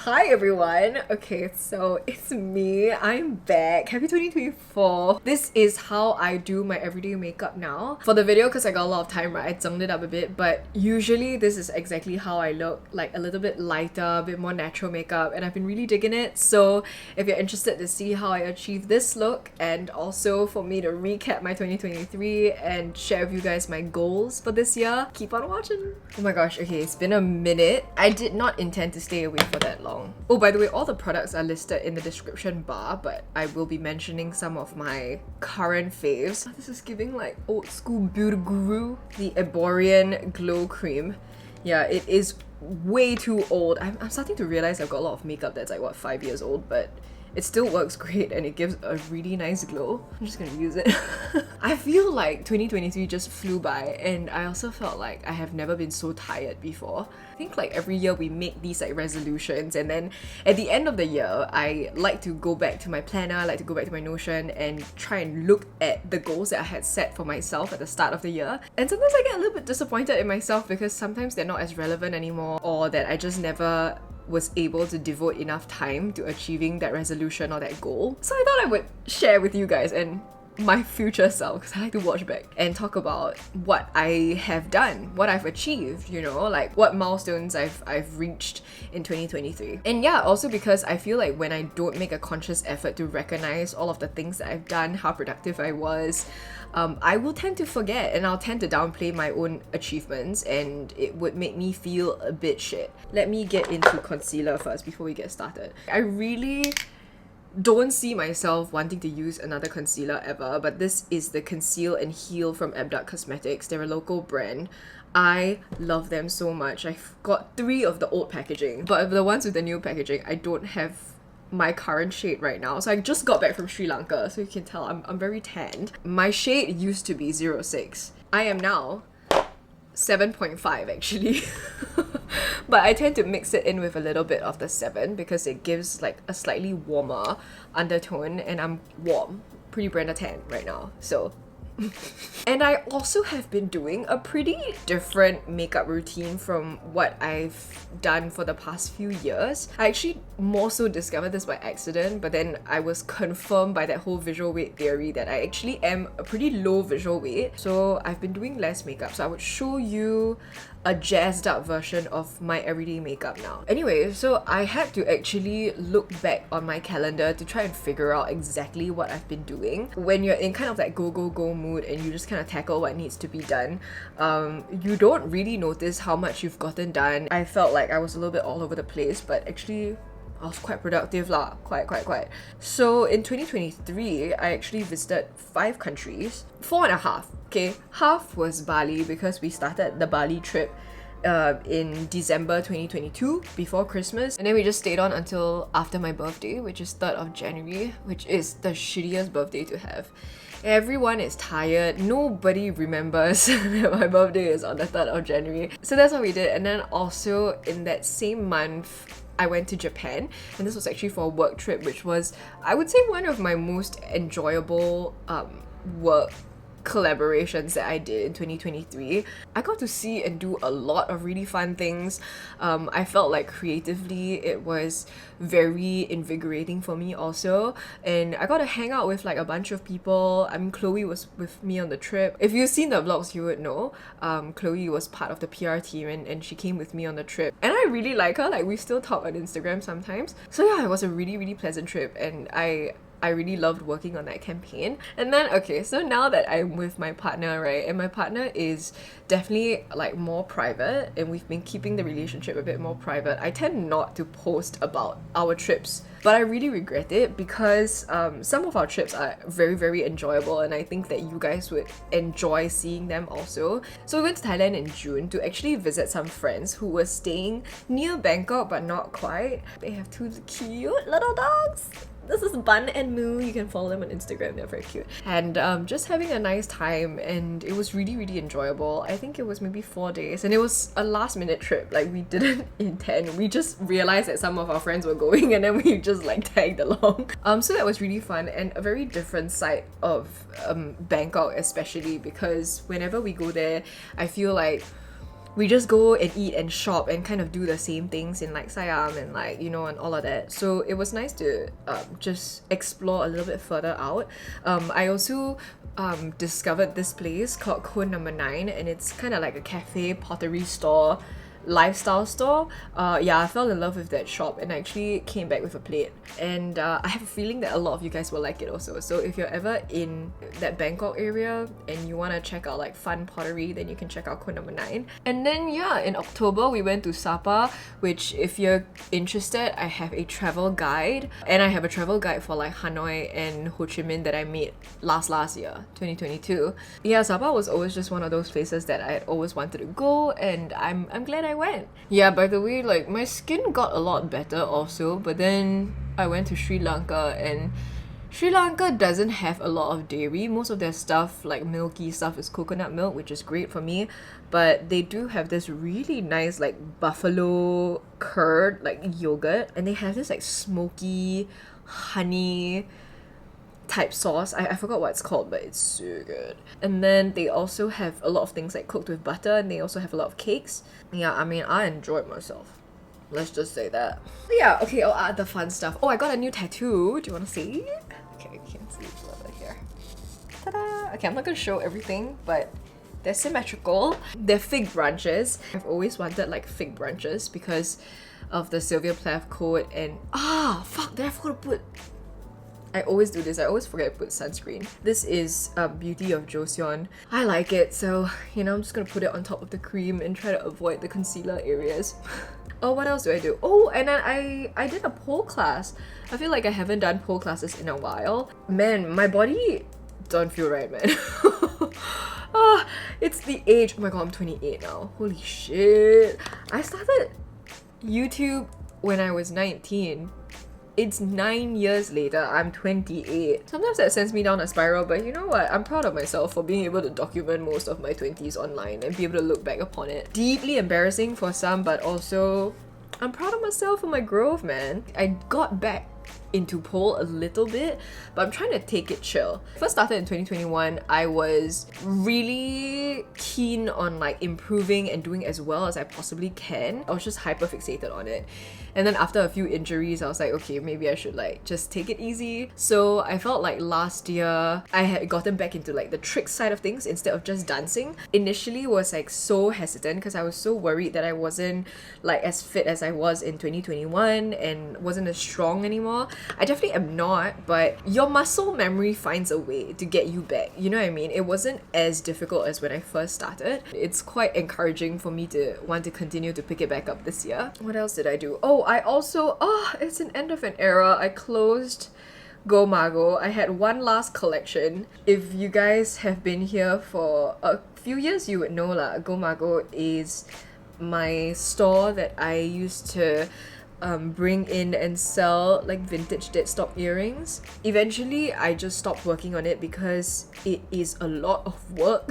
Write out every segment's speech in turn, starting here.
Hi everyone! Okay, so it's me. I'm back. Happy 2024. This is how I do my everyday makeup now. For the video, because I got a lot of time, right, I zunged it up a bit, but usually this is exactly how I look, like a little bit lighter, a bit more natural makeup, and I've been really digging it. So if you're interested to see how I achieve this look, and also for me to recap my 2023 and share with you guys my goals for this year, keep on watching. Oh my gosh, okay, it's been a minute. I did not intend to stay away for that long. Oh, by the way, all the products are listed in the description bar, but I will be mentioning some of my current faves. This is giving like old school beauty guru, the Erborian Glow Cream. Yeah, it is way too old. I'm starting to realize I've got a lot of makeup that's like, what, 5 years old, but it still works great and it gives a really nice glow. I'm just gonna use it. I feel like 2023 just flew by, and I also felt like I have never been so tired before. I think like every year we make these like resolutions, and then at the end of the year I like to go back to my planner, I like to go back to my Notion and try and look at the goals that I had set for myself at the start of the year. And sometimes I get a little bit disappointed in myself because sometimes they're not as relevant anymore, or that I just never was able to devote enough time to achieving that resolution or that goal. So I thought I would share with you guys and my future self, because I like to watch back and talk about what I have done, what I've achieved, you know, like what milestones I've reached in 2023. And yeah, also because I feel like when I don't make a conscious effort to recognize all of the things that I've done, how productive I was, I will tend to forget and I'll tend to downplay my own achievements, and it would make me feel a bit shit. Let me get into concealer first before we get started. I really don't see myself wanting to use another concealer ever, but this is the Conceal and Heal from Abduct Cosmetics. They're a local brand. I love them so much. I've got 3 of the old packaging, but of the ones with the new packaging, I don't have my current shade right now. So I just got back from Sri Lanka, so you can tell I'm very tanned. My shade used to be 06. I am now 7.5 actually. But I tend to mix it in with a little bit of the 7 because it gives like a slightly warmer undertone, and I'm warm, pretty Brenda tan right now, so and I also have been doing a pretty different makeup routine from what I've done for the past few years. I actually more so discovered this by accident, but then I was confirmed by that whole visual weight theory that I actually am a pretty low visual weight. So I've been doing less makeup, so I would show you a jazzed up version of my everyday makeup now. Anyway, so I had to actually look back on my calendar to try and figure out exactly what I've been doing. When you're in kind of that go mood and you just kind of tackle what needs to be done, you don't really notice how much you've gotten done. I felt like I was a little bit all over the place, but actually I was quite productive lah, quite. So in 2023, I actually visited 5 countries, 4.5, okay? Half was Bali because we started the Bali trip in December 2022 before Christmas, and then we just stayed on until after my birthday, which is 3rd of January, which is the shittiest birthday to have. Everyone is tired, nobody remembers that my birthday is on the 3rd of January. So that's what we did. And then also in that same month, I went to Japan, and this was actually for a work trip, which was, I would say, one of my most enjoyable work collaborations that I did in 2023. I got to see and do a lot of really fun things. I felt like creatively it was very invigorating for me also, and I got to hang out with like a bunch of people. I mean, Chloe was with me on the trip. If you've seen the vlogs, you would know. Chloe was part of the PR team, and she came with me on the trip, and I really like her. Like, we still talk on Instagram sometimes. So yeah, it was a really pleasant trip, and I really loved working on that campaign. And then, okay, so now that I'm with my partner, right, and my partner is definitely like more private, and we've been keeping the relationship a bit more private, I tend not to post about our trips. But I really regret it because some of our trips are very enjoyable, and I think that you guys would enjoy seeing them also. So we went to Thailand in June to actually visit some friends who were staying near Bangkok but not quite. They have 2 cute little dogs. This is Bun and Moo. You can follow them on Instagram, they're very cute. And just having a nice time, and it was really enjoyable. I think it was maybe 4 days, and it was a last minute trip. Like, we didn't intend, we just realized that some of our friends were going, and then we just like tagged along. So that was really fun, and a very different side of Bangkok, especially because whenever we go there, I feel like we just go and eat and shop and kind of do the same things in like Siam and like, you know, and all of that. So it was nice to just explore a little bit further out. I also discovered this place called Cone Number 9, and it's kind of like a cafe pottery store, lifestyle store. Yeah, I fell in love with that shop and I actually came back with a plate, and I have a feeling that a lot of you guys will like it also. So if you're ever in that Bangkok area and you want to check out like fun pottery, then you can check out Cone Number 9. And then yeah, in October we went to Sapa, which if you're interested, I have a travel guide, and I have a travel guide for like Hanoi and Ho Chi Minh that I made last year, 2022. Yeah, Sapa was always just one of those places that I always wanted to go, and I'm glad I went. Yeah, by the way, like my skin got a lot better also, but then I went to Sri Lanka, and Sri Lanka doesn't have a lot of dairy. Most of their stuff, like milky stuff, is coconut milk, which is great for me, but they do have this really nice like buffalo curd, like yogurt, and they have this like smoky honey type sauce. I forgot what it's called, but it's so good. And then they also have a lot of things like cooked with butter, and they also have a lot of cakes. Yeah, I mean, I enjoyed myself. Let's just say that. Yeah, okay, I'll add the fun stuff. Oh, I got a new tattoo. Do you want to see? Okay, you can see it over here. Ta-da! Okay, I'm not gonna show everything, but they're symmetrical. They're fig branches. I've always wanted like fig branches because of the Sylvia Plath quote, and fuck, did I forgot to put... I always do this, I always forget to put sunscreen. This is Beauty of Joseon. I like it, so you know, I'm just gonna put it on top of the cream and try to avoid the concealer areas. Oh, what else do I do? Oh, and then I did a pole class. I feel like I haven't done pole classes in a while. Man, my body don't feel right, man. It's the age. Oh my god, I'm 28 now. Holy shit. I started YouTube when I was 19. It's 9 years later, I'm 28. Sometimes that sends me down a spiral, but you know what? I'm proud of myself for being able to document most of my 20s online and be able to look back upon it. Deeply embarrassing for some, but also I'm proud of myself for my growth, man. I got back into pole a little bit, but I'm trying to take it chill. First started in 2021, I was really keen on like improving and doing as well as I possibly can. I was just hyper fixated on it. And then after a few injuries, I was like, okay, maybe I should like just take it easy. So I felt like last year I had gotten back into like the trick side of things instead of just dancing. Initially was like so hesitant because I was so worried that I wasn't like as fit as I was in 2021 and wasn't as strong anymore. I definitely am not, but your muscle memory finds a way to get you back. You know what I mean? It wasn't as difficult as when I first started. It's quite encouraging for me to want to continue to pick it back up this year. What else did I do? Oh, I also, it's an end of an era. I closed Go Mago. I had one last collection. If you guys have been here for a few years, you would know lah. Go Mago is my store that I used to bring in and sell like vintage dead stock earrings. Eventually I just stopped working on it because it is a lot of work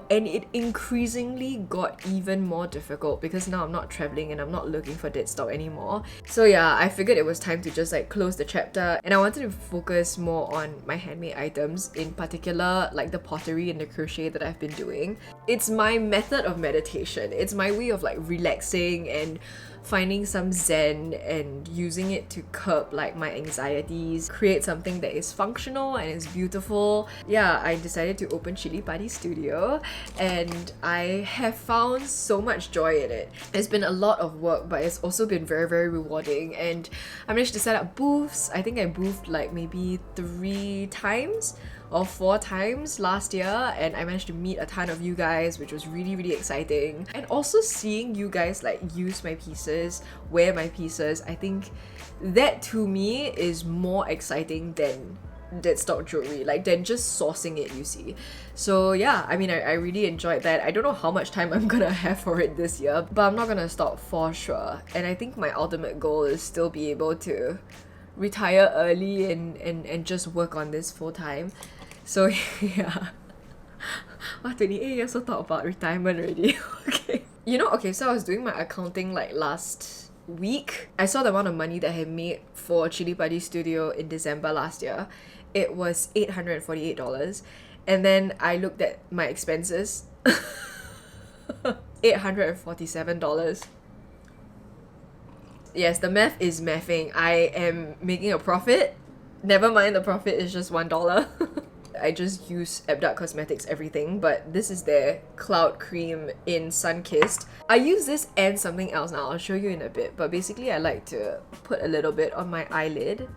and it increasingly got even more difficult because now I'm not traveling and I'm not looking for dead stock anymore. So yeah, I figured it was time to just like close the chapter, and I wanted to focus more on my handmade items, in particular like the pottery and the crochet that I've been doing. It's my method of meditation. It's my way of like relaxing and finding some zen and using it to curb like my anxieties, create something that is functional and is beautiful. Yeah, I decided to open Chili Padi Studio and I have found so much joy in it. It's been a lot of work, but it's also been very, very rewarding, and I managed to set up booths. I think I boothed like maybe 3 times or 4 times last year, and I managed to meet a ton of you guys, which was really, really exciting. And also seeing you guys like use my pieces, wear my pieces, I think that to me is more exciting than dead stock jewelry, like than just sourcing it, you see. So yeah, I mean, I really enjoyed that. I don't know how much time I'm gonna have for it this year, but I'm not gonna stop for sure. And I think my ultimate goal is still be able to retire early and just work on this full time. So yeah. Wow, 28 years old, talk about retirement already. Okay. You know, okay, so I was doing my accounting like last week. I saw the amount of money that I had made for Chili Padi Studio in December last year. It was $848. And then I looked at my expenses. $847. Yes, the math is mathing. I am making a profit. Never mind, the profit is just $1. I just use Abduct Cosmetics everything, but this is their Cloud Cream in Sun-Kissed. I use this and something else now, I'll show you in a bit, but basically I like to put a little bit on my eyelid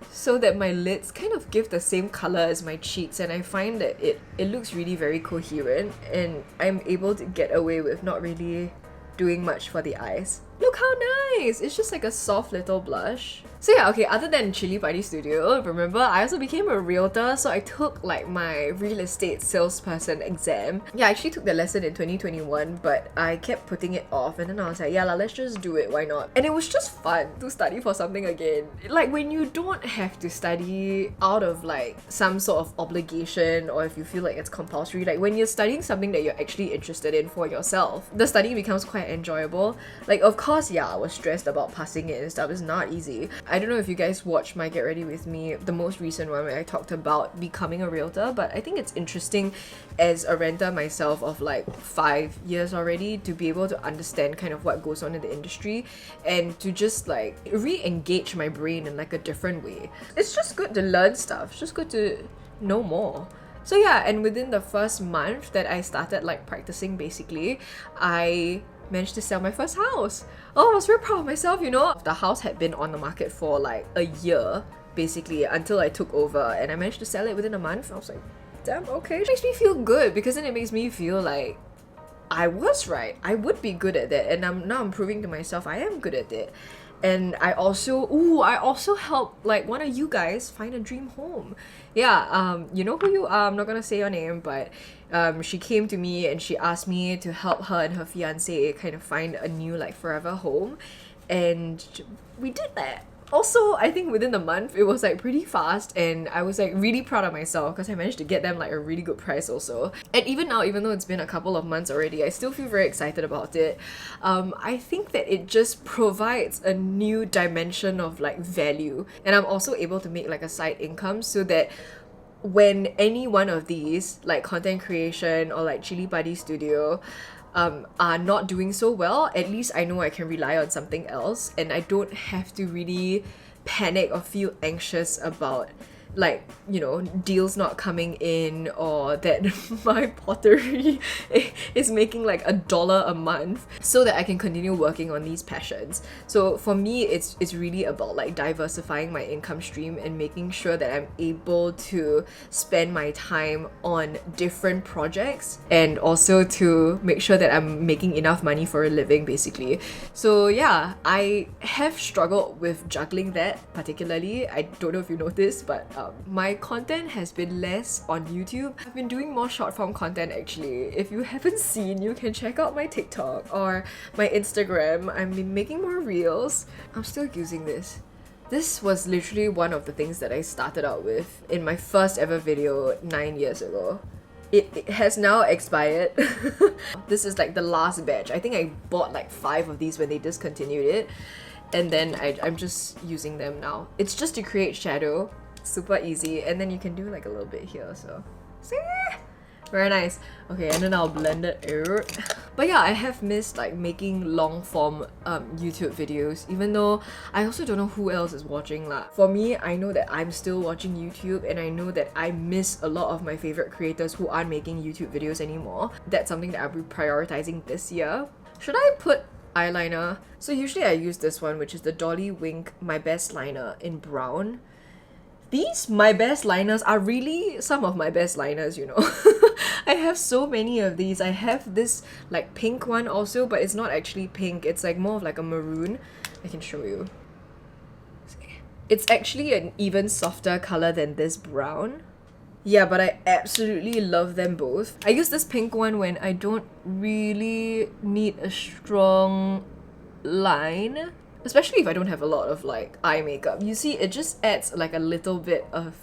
so that my lids kind of give the same color as my cheeks, and I find that it looks really very coherent and I'm able to get away with not really doing much for the eyes. Look how nice! It's just like a soft little blush. So yeah, okay, other than Chili Padi Studio, remember I also became a realtor, so I took like my real estate salesperson exam. Yeah, I actually took the lesson in 2021, but I kept putting it off, and then I was like, yeah, let's just do it, why not? And it was just fun to study for something again. Like when you don't have to study out of like some sort of obligation, or if you feel like it's compulsory, like when you're studying something that you're actually interested in for yourself, the studying becomes quite enjoyable. Like of course, yeah, I was stressed about passing it and stuff, it's not easy. I don't know if you guys watched my Get Ready With Me, the most recent one where I talked about becoming a realtor, but I think it's interesting as a renter myself of like 5 years already to be able to understand kind of what goes on in the industry and to just like re-engage my brain in like a different way. It's just good to learn stuff, it's just good to know more. So yeah, and within the first month that I started like practicing basically, I managed to sell my first house. Oh, I was very proud of myself, you know. The house had been on the market for like a year basically until I took over, and I managed to sell it within a month. I was like, damn, okay. It makes me feel good because then it makes me feel like I was right. I would be good at that, and now I'm proving to myself I am good at it. And I also helped like one of you guys find a dream home. Yeah, you know who you are, I'm not gonna say your name, but she came to me and she asked me to help her and her fiance kind of find a new like forever home, and we did that. Also, I think within the month, it was like pretty fast, and I was like really proud of myself because I managed to get them like a really good price also. And even now, even though it's been a couple of months already, I still feel very excited about it. I think that it just provides a new dimension of like value, and I'm also able to make like a side income so that when any one of these like content creation or like Chili Padi Studio are not doing so well, at least I know I can rely on something else, and I don't have to really panic or feel anxious about like, you know, deals not coming in, or that my pottery is making like $1 a month, so that I can continue working on these passions. So for me, it's really about like diversifying my income stream and making sure that I'm able to spend my time on different projects, and also to make sure that I'm making enough money for a living basically. So yeah, I have struggled with juggling that particularly. I don't know if you noticed, but my content has been less on YouTube. I've been doing more short form content actually. If you haven't seen, you can check out my TikTok or my Instagram. I've been making more reels. I'm still using this. This was literally one of the things that I started out with in my first ever video 9 years ago. It has now expired. This is like the last batch. I think I bought like 5 of these when they discontinued it, and then I'm just using them now. It's just to create shadow. Super easy, and then you can do like a little bit here, so see? Very nice. Okay, and then I'll blend it out. But yeah, I have missed like making long form YouTube videos, even though I also don't know who else is watching lah. For me, I know that I'm still watching YouTube, and I know that I miss a lot of my favorite creators who aren't making YouTube videos anymore. That's something that I'll be prioritizing this year. Should I put eyeliner? So usually I use this one, which is the Dolly Wink My Best Liner in brown. These My Best Liners are really some of my best liners, you know. I have so many of these. I have this like pink one also, but it's not actually pink. It's like more of like a maroon. I can show you. It's actually an even softer color than this brown. Yeah, but I absolutely love them both. I use this pink one when I don't really need a strong line. Especially if I don't have a lot of like eye makeup. You see, it just adds like a little bit of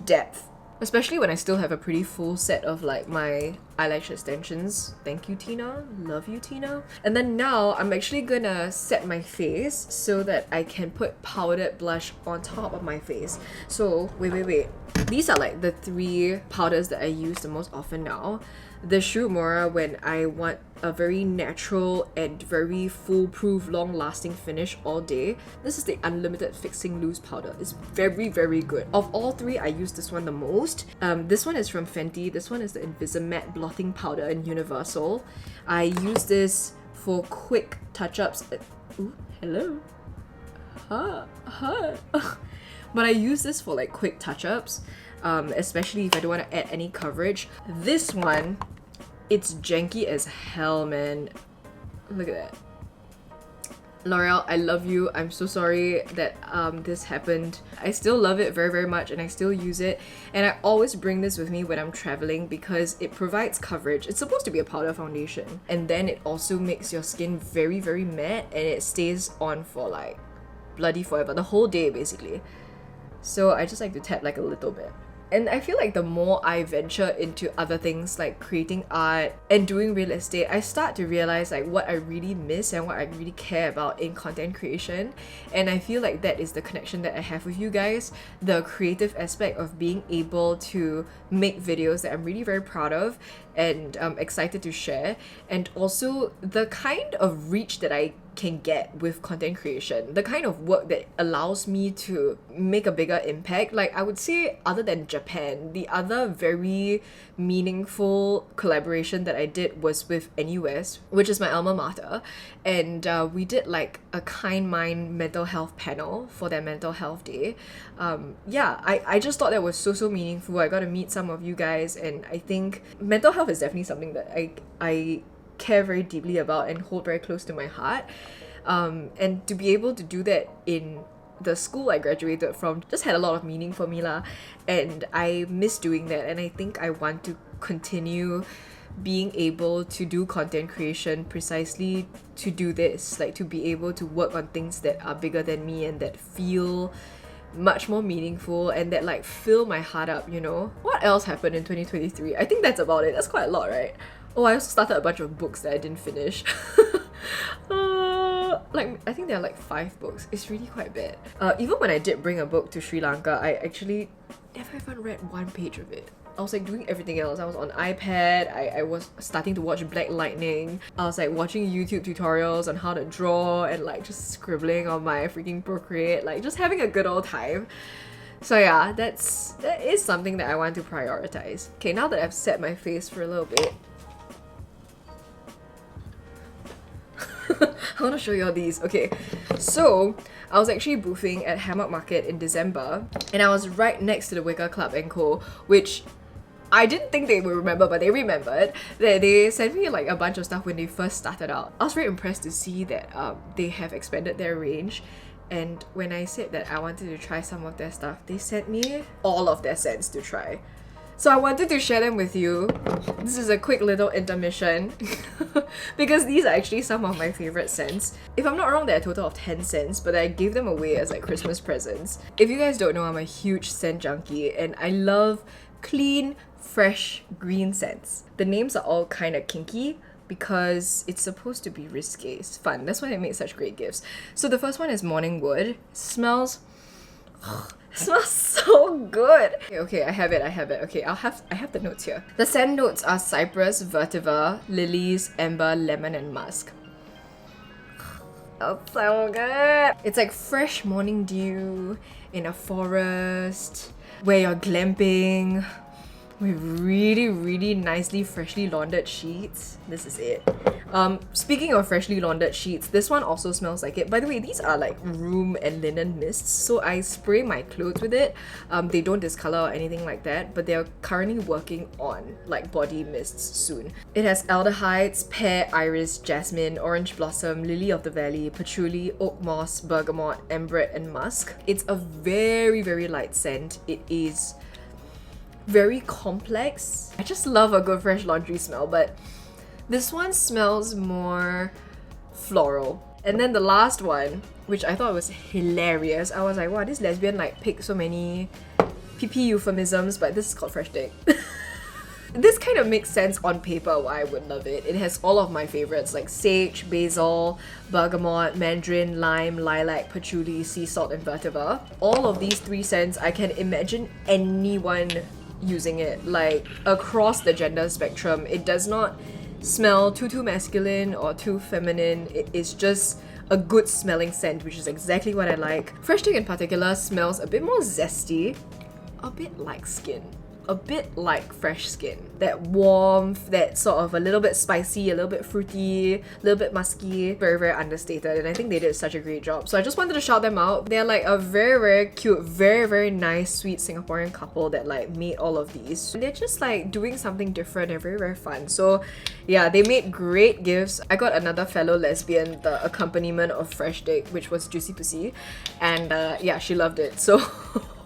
depth. Especially when I still have a pretty full set of like my eyelash extensions. Thank you, Tina. Love you, Tina. And then now I'm actually gonna set my face so that I can put powdered blush on top of my face. So wait. These are like the 3 powders that I use the most often now. the uemura when I want a very natural and very foolproof, long-lasting finish all day. This is the Unlimited Fixing Loose Powder. It's very, very good. Of all three, I use this one the most. This one is from FENTY. This one is the Invisimatte Blotting Powder in Universal. I use this for quick touch-ups. Ooh, hello. But I use this for like quick touch-ups, especially if I don't want to add any coverage. This one, it's janky as hell, man. Look at that. L'Oreal, I love you. I'm so sorry that this happened. I still love it very, very much and I still use it. And I always bring this with me when I'm traveling because it provides coverage. It's supposed to be a powder foundation. And then it also makes your skin very, very matte and it stays on for like bloody forever. The whole day, basically. So I just like to tap like a little bit. And I feel like the more I venture into other things like creating art and doing real estate, I start to realize like what I really miss and what I really care about in content creation. And I feel like that is the connection that I have with you guys, the creative aspect of being able to make videos that I'm really very proud of and excited to share, and also the kind of reach that I can get with content creation, the kind of work that allows me to make a bigger impact. Like I would say, other than Japan, the other very meaningful collaboration that I did was with NUS, which is my alma mater, and we did like a Kind Mind mental health panel for their mental health day. Yeah, I just thought that was so meaningful. I got to meet some of you guys, and I think mental health is definitely something that I care very deeply about and hold very close to my heart. And to be able to do that in the school I graduated from just had a lot of meaning for me lah. And I miss doing that, and I think I want to continue being able to do content creation precisely to do this, like to be able to work on things that are bigger than me and that feel much more meaningful and that like fill my heart up, you know? What else happened in 2023? I think that's about it. That's quite a lot, right? Oh, I also started a bunch of books that I didn't finish. Like, I think there are like 5 books. It's really quite bad. Even when I did bring a book to Sri Lanka, I actually never even read one page of it. I was like doing everything else. I was on iPad, I was starting to watch Black Lightning. I was like watching YouTube tutorials on how to draw and like just scribbling on my freaking Procreate, like just having a good old time. So yeah, that is something that I want to prioritize. Okay, now that I've set my face for a little bit, I want to show you all these. Okay, so I was actually boothing at Hammock Market in December, and I was right next to the Wicker Club & Co, which I didn't think they would remember, but they remembered. They sent me like a bunch of stuff when they first started out. I was very impressed to see that they have expanded their range. And when I said that I wanted to try some of their stuff, they sent me all of their scents to try. So I wanted to share them with you. This is a quick little intermission because these are actually some of my favorite scents. If I'm not wrong, they're a total of 10 scents, but I gave them away as like Christmas presents. If you guys don't know, I'm a huge scent junkie and I love clean, fresh, green scents. The names are all kind of kinky because it's supposed to be risque. It's fun. That's why I made such great gifts. So the first one is Morning Wood. It smells so good. Okay, I have it. Okay, I have the notes here. The scent notes are cypress, vetiver, lilies, amber, lemon, and musk. That's so good. It's like fresh morning dew in a forest where you're glamping with really nicely freshly laundered sheets. This is it. Speaking of freshly laundered sheets, this one also smells like it. By the way, these are like room and linen mists, so I spray my clothes with it. They don't discolor or anything like that, but they're currently working on like body mists soon. It has aldehydes, pear, iris, jasmine, orange blossom, lily of the valley, patchouli, oak moss, bergamot, ambrette, and musk. It's a very light scent. It is very complex. I just love a good fresh laundry smell, but this one smells more floral. And then the last one, which I thought was hilarious, I was like, wow, this lesbian like picked so many PP euphemisms, but this is called Fresh Dick. This kind of makes sense on paper why I would love it. It has all of my favorites like sage, basil, bergamot, mandarin, lime, lilac, patchouli, sea salt, and vetiver. All of these 3 scents, I can imagine anyone using it, like across the gender spectrum. It does not smell too masculine or too feminine. It is just a good smelling scent, which is exactly what I like. Fresh Take in particular smells a bit more zesty, a bit like skin. A bit like fresh skin. That warmth, that sort of a little bit spicy, a little bit fruity, a little bit musky, very understated, and I think they did such a great job. So I just wanted to shout them out. They're like a very cute, very nice, sweet Singaporean couple that like made all of these. And they're just like doing something different and very fun. So yeah, they made great gifts. I got another fellow lesbian the accompaniment of Fresh Take, which was Juicy Pussy, and yeah, she loved it. So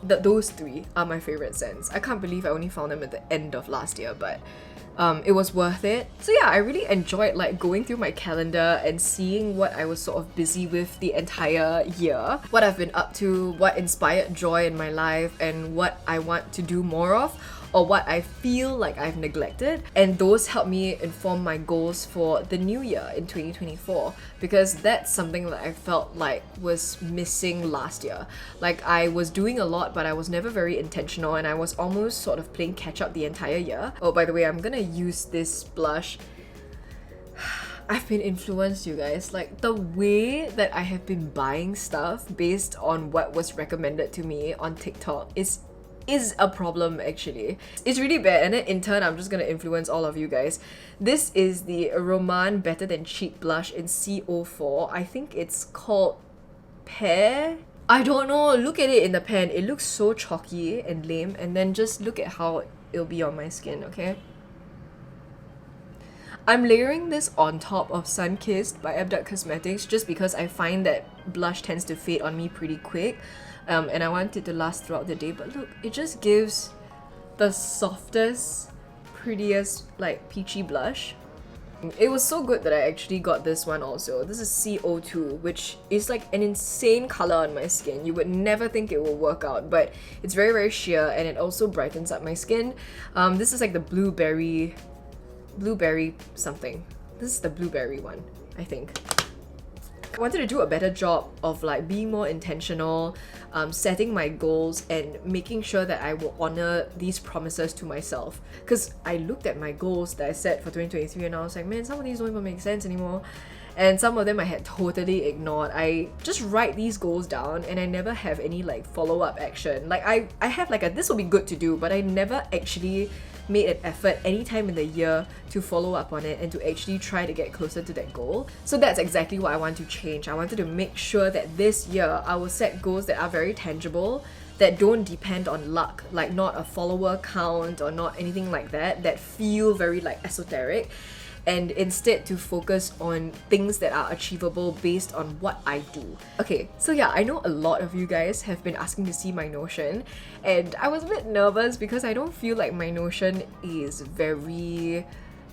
those three are my favorite scents. I can't believe I only found them at the end of last year, but it was worth it. So yeah, I really enjoyed like going through my calendar and seeing what I was sort of busy with the entire year, what I've been up to, what inspired joy in my life, and what I want to do more of, or what I feel like I've neglected. And those help me inform my goals for the new year in 2024, because that's something that I felt like was missing last year. Like I was doing a lot, but I was never very intentional, and I was almost sort of playing catch up the entire year. Oh, by the way, I'm gonna use this blush. I've been influenced, you guys. Like the way that I have been buying stuff based on what was recommended to me on TikTok is a problem actually. It's really bad, and then in turn I'm just gonna influence all of you guys. This is the rom&nd Better Than Cheap blush in CO4. I think it's called PEAR? I don't know, look at it in the pan. It looks so chalky and lame, and then just look at how it'll be on my skin, okay? I'm layering this on top of Sunkissed by Abduct Cosmetics just because I find that blush tends to fade on me pretty quick. And I want it to last throughout the day, but look, it just gives the softest, prettiest, like peachy blush. It was so good that I actually got this one also. This is CO2, which is like an insane color on my skin. You would never think it will work out, but it's very sheer, and it also brightens up my skin. This is like the blueberry something. This is the blueberry one, I think. I wanted to do a better job of like being more intentional, setting my goals, and making sure that I will honor these promises to myself. Because I looked at my goals that I set for 2023 and I was like, man, some of these don't even make sense anymore. And some of them I had totally ignored. I just write these goals down and I never have any like follow-up action. Like I have like a this will be good to do, but I never actually made an effort any time in the year to follow up on it and to actually try to get closer to that goal. So that's exactly what I want to change. I wanted to make sure that this year I will set goals that are very tangible, that don't depend on luck, like not a follower count or not anything like that, that feel very like esoteric, and instead to focus on things that are achievable based on what I do. Okay, so yeah, I know a lot of you guys have been asking to see my Notion, and I was a bit nervous because I don't feel like my Notion is very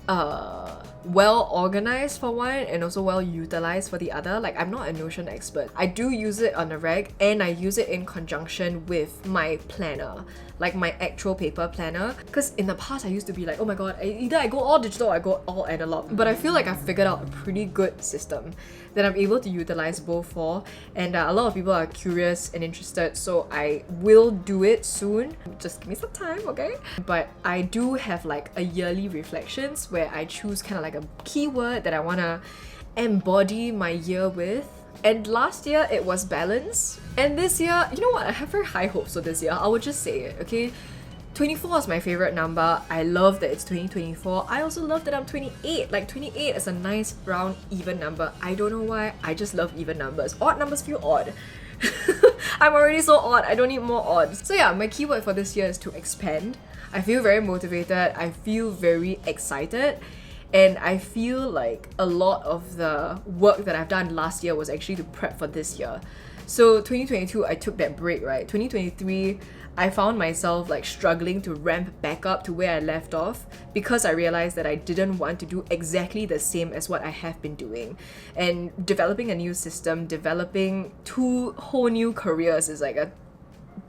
well organized for one, and also well utilized for the other. Like I'm not a Notion expert. I do use it on a reg, and I use it in conjunction with my planner, like my actual paper planner. Because in the past I used to be like, oh my god, either I go all digital or I go all analog. But I feel like I figured out a pretty good system that I'm able to utilize both for, and a lot of people are curious and interested, so I will do it soon. Just give me some time, okay? But I do have like a yearly reflections where I choose kind of like a keyword that I want to embody my year with. And last year it was balance, and this year, you know what, I have very high hopes for this year. I would just say it, okay? 24 is my favorite number. I love that it's 2024. I also love that I'm 28. Like 28 is a nice round even number. I don't know why, I just love even numbers. Odd numbers feel odd. I'm already so odd, I don't need more odds. So yeah, my keyword for this year is to expand. I feel very motivated, I feel very excited, and I feel like a lot of the work that I've done last year was actually to prep for this year. So 2022, I took that break, right? 2023, I found myself like struggling to ramp back up to where I left off because I realized that I didn't want to do exactly the same as what I have been doing. And developing a new system, developing 2 whole new careers is like a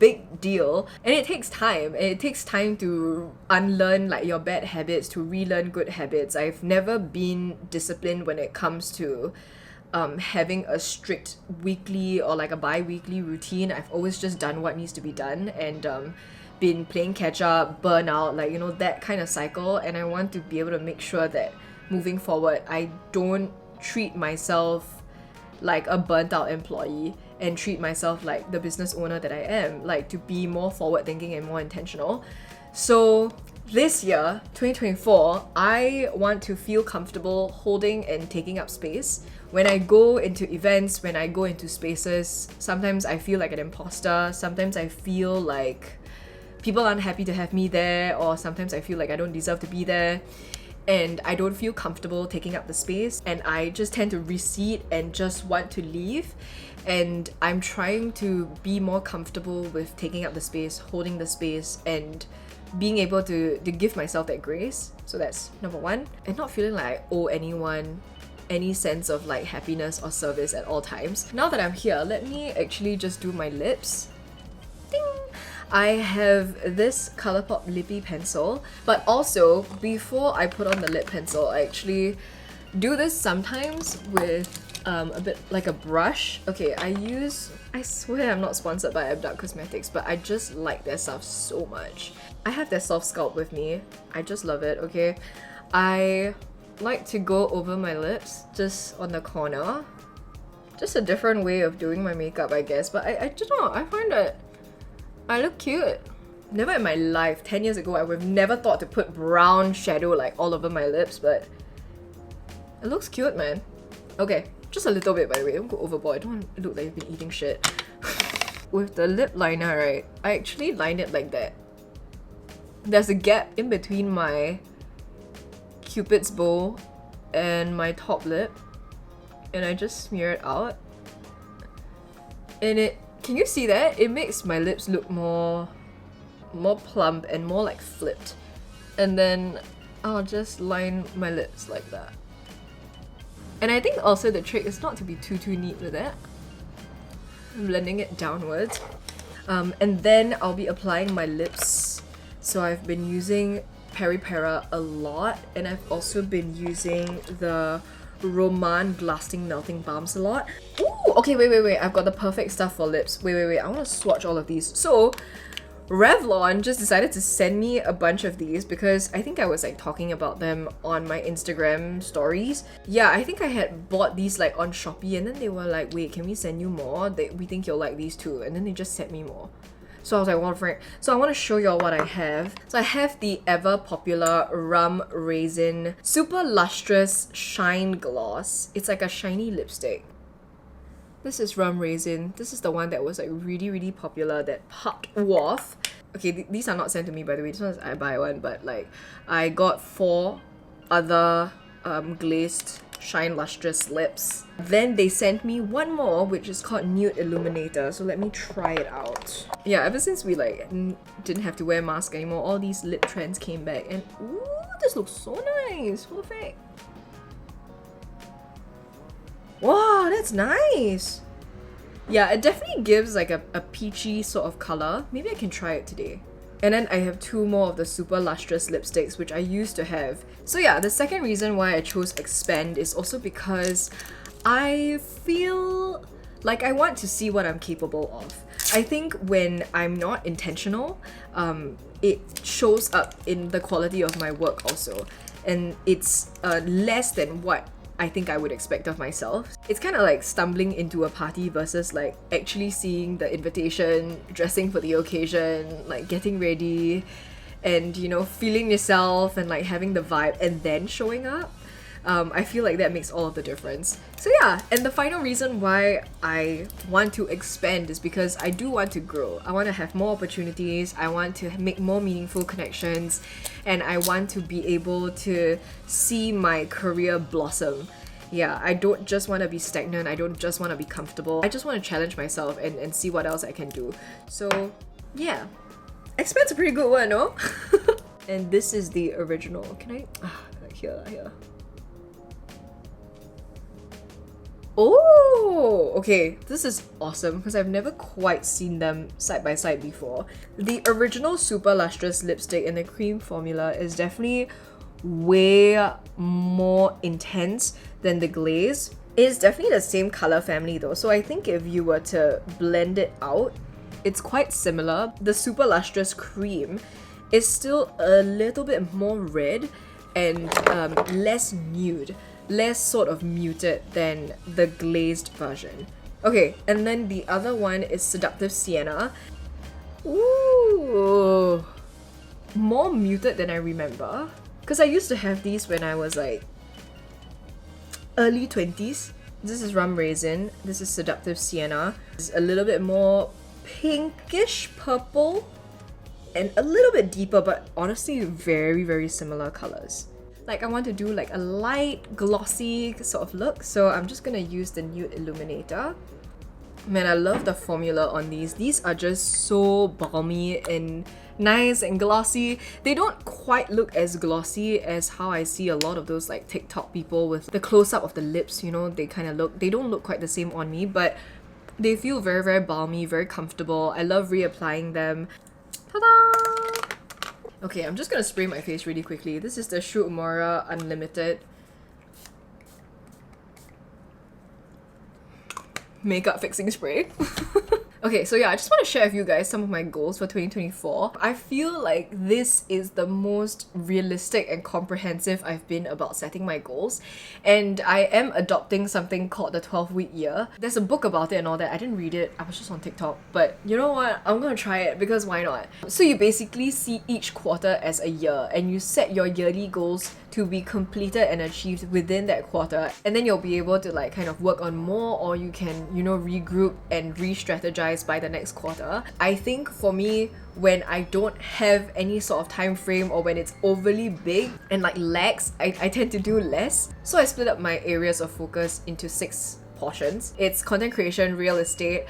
big deal, and it takes time. It takes time to unlearn like your bad habits, to relearn good habits. I've never been disciplined when it comes to having a strict weekly or like a bi-weekly routine. I've always just done what needs to be done, and been playing catch up, burnout, like, you know, that kind of cycle. And I want to be able to make sure that moving forward, I don't treat myself like a burnt out employee and treat myself like the business owner that I am, like to be more forward thinking and more intentional. So this year, 2024, I want to feel comfortable holding and taking up space. When I go into events, when I go into spaces, sometimes I feel like an imposter, sometimes I feel like people aren't happy to have me there, or sometimes I feel like I don't deserve to be there. And I don't feel comfortable taking up the space, and I just tend to recede and just want to leave. And I'm trying to be more comfortable with taking up the space, holding the space, and being able to give myself that grace. So that's number one. And not feeling like I owe anyone any sense of like happiness or service at all times. Now that I'm here, let me actually just do my lips. Ding! I have this Colourpop Lippie pencil, but also before I put on the lip pencil, I actually do this sometimes with a bit like a brush. Okay, I swear I'm not sponsored by Abduct Cosmetics, but I just like their stuff so much. I have their soft sculpt with me. I just love it, okay? I like to go over my lips just on the corner. Just a different way of doing my makeup, I guess, but I don't know, I find that I look cute. Never in my life, 10 years ago, I would have never thought to put brown shadow like all over my lips, but it looks cute, man. Okay, just a little bit, by the way. Don't go overboard. I don't want to look like you've been eating shit. With the lip liner, right, I actually line it like that. There's a gap in between my Cupid's bow and my top lip, and I just smear it out. And it, can you see that? It makes my lips look more plump and more like flipped. And then I'll just line my lips like that. And I think also the trick is not to be too neat with it. I'm blending it downwards. And then I'll be applying my lips. So I've been using PEAR a lot, and I've also been using the rom&nd Glasting Melting Balms a lot. Ooh, okay, wait, I've got the perfect stuff for lips. Wait, I want to swatch all of these. So Revlon just decided to send me a bunch of these because I think I was like talking about them on my Instagram stories. Yeah, I think I had bought these like on Shopee, and then they were like, wait, can we send you more? We think you'll like these too. And then they just sent me more. So I was like, well, friend. So I want to show y'all what I have. So I have the ever popular Raisin Super Lustrous Shine Gloss. It's like a shiny lipstick. This is Raisin. This is the one that was like really popular, that popped off. Okay, these are not sent to me, by the way. This one's I buy one, but like I got 4 other glazed Shine Lustrous lips. Then they sent me one more, which is called Nude Illuminator. So let me try it out. Yeah, ever since we like didn't have to wear masks anymore, all these lip trends came back, and ooh, this looks so nice. Perfect. Wow, that's nice. Yeah, it definitely gives like a peachy sort of color. Maybe I can try it today. And then I have 2 more of the Super Lustrous lipsticks, which I used to have. So yeah, the second reason why I chose Expand is also because I feel like I want to see what I'm capable of. I think when I'm not intentional, it shows up in the quality of my work also. And it's less than what I think I would expect of myself. It's kind of like stumbling into a party versus like actually seeing the invitation, dressing for the occasion, like getting ready, and you know, feeling yourself and like having the vibe and then showing up. I feel like that makes all of the difference. So yeah, and the final reason why I want to expand is because I do want to grow. I want to have more opportunities, I want to make more meaningful connections, and I want to be able to see my career blossom. Yeah, I don't just want to be stagnant, I don't just want to be comfortable. I just want to challenge myself and see what else I can do. So yeah, expand's a pretty good one, no? And this is the original. Can I? Here. Oh, okay, this is awesome because I've never quite seen them side by side before. The original Super Lustrous lipstick in the cream formula is definitely way more intense than the glaze. It's definitely the same color family though, so I think if you were to blend it out, it's quite similar. The Super Lustrous Creme is still a little bit more red and less nude, less sort of muted than the glazed version. Okay, and then the other one is Seductive Sienna. Ooh, more muted than I remember. Because I used to have these when I was like early 20s. This is Rum Raisin, this is Seductive Sienna. It's a little bit more pinkish purple and a little bit deeper, but honestly very, very similar colors. Like I want to do like a light glossy sort of look, so I'm just gonna use the Nude Illuminator. Man, I love the formula on these. These are just so balmy and nice and glossy. They don't quite look as glossy as how I see a lot of those like TikTok people with the close-up of the lips, you know, they don't look quite the same on me, but they feel very, very balmy, very comfortable. I love reapplying them. Ta-da! Okay, I'm just gonna spray my face really quickly. This is the Uemura Unlimited makeup fixing spray. Okay, so yeah, I just want to share with you guys some of my goals for 2024. I feel like this is the most realistic and comprehensive I've been about setting my goals, and I am adopting something called the 12-week year. There's a book about it and all that. I didn't read it, I was just on TikTok, but you know what? I'm gonna try it because why not? So you basically see each quarter as a year and you set your yearly goals to be completed and achieved within that quarter, and then you'll be able to like kind of work on more, or you can, you know, regroup and re-strategize by the next quarter. I think for me, when I don't have any sort of time frame or when it's overly big and like lags, I tend to do less. So I split up my areas of focus into 6 portions. It's content creation, real estate,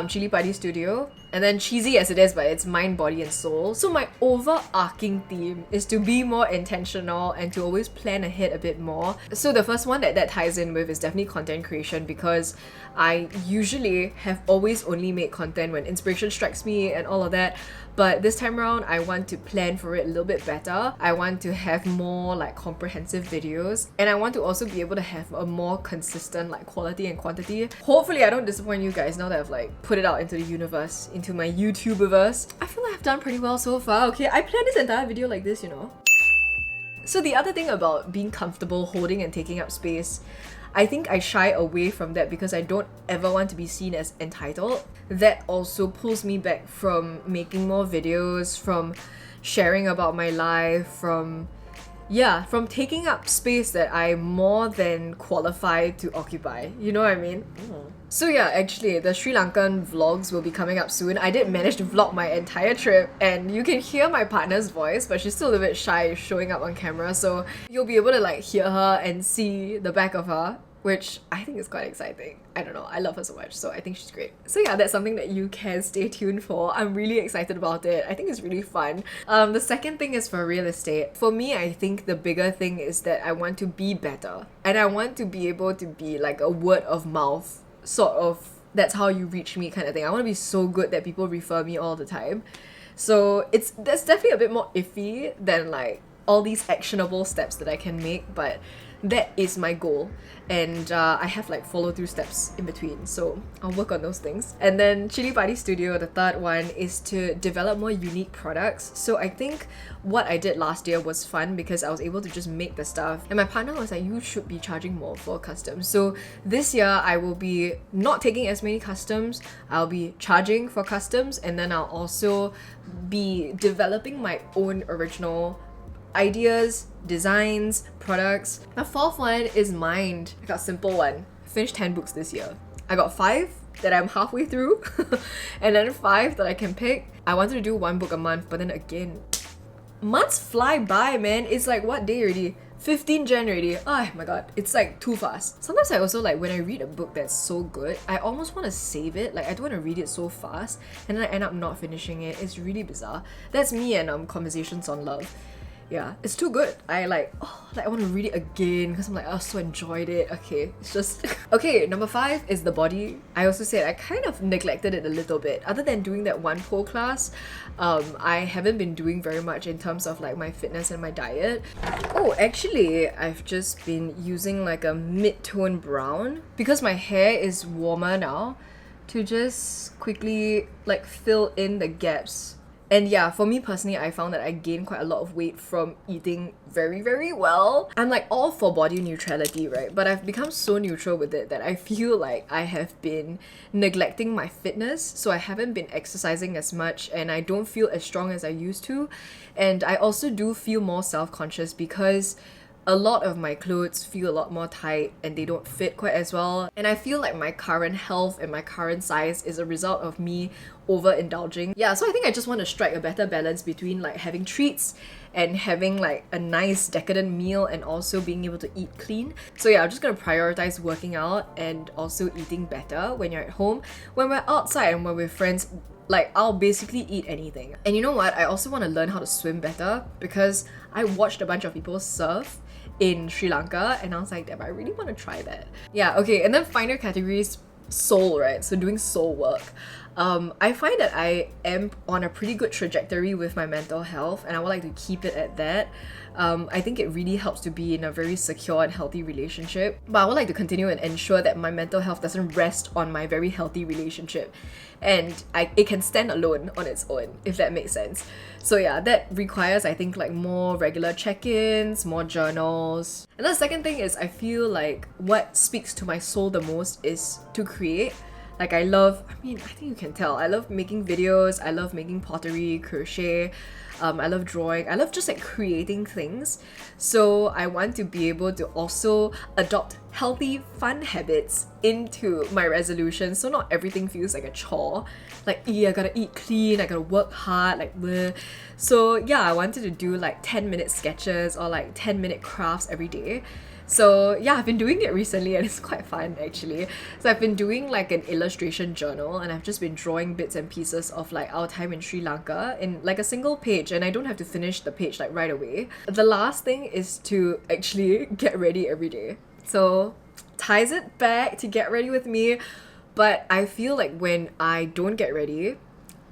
Chili Padi Studio, and then cheesy as it is, but it's mind, body and soul. So my overarching theme is to be more intentional and to always plan ahead a bit more. So the first one that ties in with is definitely content creation, because I usually have always only made content when inspiration strikes me and all of that. But this time around, I want to plan for it a little bit better. I want to have more like comprehensive videos, and I want to also be able to have a more consistent like quality and quantity. Hopefully I don't disappoint you guys now that I've like put it out into the universe, into my YouTuberverse. I feel like I've done pretty well so far. Okay, I planned this entire video like this, you know. So the other thing about being comfortable holding and taking up space, I think I shy away from that because I don't ever want to be seen as entitled. That also pulls me back from making more videos, from sharing about my life, from taking up space that I'm more than qualified to occupy. You know what I mean? So yeah, actually, the Sri Lankan vlogs will be coming up soon. I did manage to vlog my entire trip, and you can hear my partner's voice, but she's still a little bit shy showing up on camera, so you'll be able to like hear her and see the back of her, which I think is quite exciting. I don't know, I love her so much, so I think she's great. So yeah, that's something that you can stay tuned for. I'm really excited about it. I think it's really fun. The second thing is for real estate. For me, I think the bigger thing is that I want to be better, and I want to be able to be like a word of mouth sort of, that's how you reach me kind of thing. I want to be so good that people refer me all the time. So that's definitely a bit more iffy than like all these actionable steps that I can make, but that is my goal, and I have like follow-through steps in between, so I'll work on those things. And then Chili Padi Studio, the third one, is to develop more unique products. So I think what I did last year was fun because I was able to just make the stuff, and my partner was like, you should be charging more for customs. So this year I will be not taking as many customs, I'll be charging for customs, and then I'll also be developing my own original ideas, designs, products. The fourth one is mind. I got a simple one. I finished 10 books this year. I got 5 that I'm halfway through and then 5 that I can pick. I wanted to do 1 book a month, but then again, months fly by, man. It's like, what day already? 15 Jan already. Oh my god, it's like too fast. Sometimes I also like, when I read a book that's so good, I almost want to save it. Like I don't want to read it so fast and then I end up not finishing it. It's really bizarre. That's me and Conversations on Love. Yeah, it's too good. I want to read it again because I'm like, I so enjoyed it. Okay, it's just... Okay, number 5 is the body. I also said I kind of neglected it a little bit. Other than doing that 1 pole class, I haven't been doing very much in terms of like my fitness and my diet. Oh, actually, I've just been using like a mid-tone brown because my hair is warmer now. to just quickly like fill in the gaps. And yeah, for me personally, I found that I gained quite a lot of weight from eating very, very well. I'm like all for body neutrality, right? But I've become so neutral with it that I feel like I have been neglecting my fitness. So I haven't been exercising as much and I don't feel as strong as I used to. And I also do feel more self-conscious because a lot of my clothes feel a lot more tight and they don't fit quite as well. And I feel like my current health and my current size is a result of me overindulging. Yeah, so I think I just want to strike a better balance between like having treats and having like a nice decadent meal and also being able to eat clean. So yeah, I'm just gonna prioritize working out and also eating better when you're at home. When we're outside and when we're with friends, like I'll basically eat anything. And you know what? I also want to learn how to swim better because I watched a bunch of people surf in Sri Lanka and I was like, damn, I really want to try that. Yeah, okay, and then final categories, soul, right? So doing soul work. I find that I am on a pretty good trajectory with my mental health and I would like to keep it at that. I think it really helps to be in a very secure and healthy relationship. But I would like to continue and ensure that my mental health doesn't rest on my very healthy relationship. And it can stand alone on its own, if that makes sense. So yeah, that requires, I think, like more regular check-ins, more journals. And the second thing is I feel like what speaks to my soul the most is to create. Like I think you can tell, I love making videos, I love making pottery, crochet, I love drawing, I love just like creating things. So I want to be able to also adopt healthy, fun habits into my resolutions so not everything feels like a chore. Like, I gotta eat clean, I gotta work hard, like bleh. So yeah, I wanted to do like 10-minute sketches or like 10-minute crafts every day. So yeah, I've been doing it recently and it's quite fun actually. So I've been doing like an illustration journal and I've just been drawing bits and pieces of like our time in Sri Lanka in like a single page and I don't have to finish the page like right away. The last thing is to actually get ready every day. So ties it back to get ready with me, but I feel like when I don't get ready,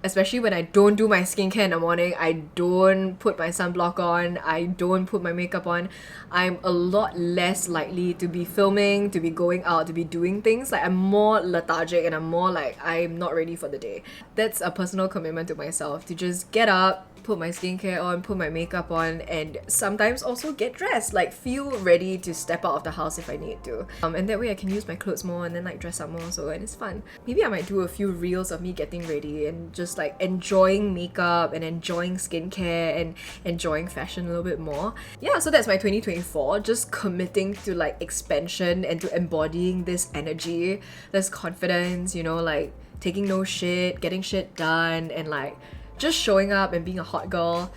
especially when I don't do my skincare in the morning, I don't put my sunblock on, I don't put my makeup on, I'm a lot less likely to be filming, to be going out, to be doing things. Like I'm more lethargic and I'm more like I'm not ready for the day. That's a personal commitment to myself, to just get up, put my skincare on, put my makeup on, and sometimes also get dressed, like feel ready to step out of the house if I need to. And that way I can use my clothes more and then like dress up more so, and it's fun. Maybe I might do a few reels of me getting ready and just like enjoying makeup and enjoying skincare and enjoying fashion a little bit more. Yeah, so that's my 2024, just committing to like expansion and to embodying this energy, this confidence, you know, like taking no shit, getting shit done, and like just showing up and being a hot girl.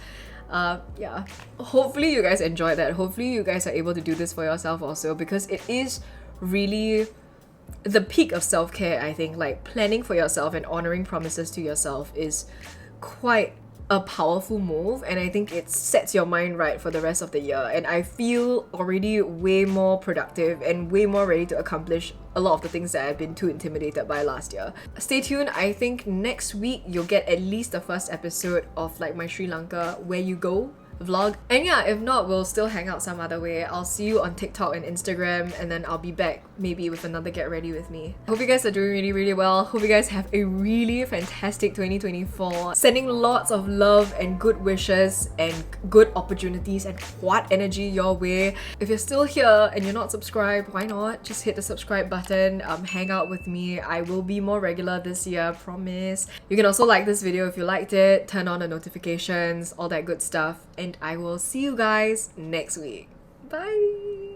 Yeah, hopefully you guys enjoy that. Hopefully you guys are able to do this for yourself also, because it is really the peak of self-care. I think like planning for yourself and honoring promises to yourself is quite a powerful move, and I think it sets your mind right for the rest of the year, and I feel already way more productive and way more ready to accomplish a lot of the things that I've been too intimidated by last year. Stay tuned. I think next week you'll get at least the first episode of like my Sri Lanka where you go vlog. And yeah, if not, we'll still hang out some other way. I'll see you on TikTok and Instagram, and then I'll be back maybe with another get ready with me. Hope you guys are doing really, really well. Hope you guys have a really fantastic 2024. Sending lots of love and good wishes and good opportunities and what energy your way. If you're still here and you're not subscribed, why not? Just hit the subscribe button, hang out with me. I will be more regular this year, promise. You can also like this video if you liked it, turn on the notifications, all that good stuff. And I will see you guys next week. Bye!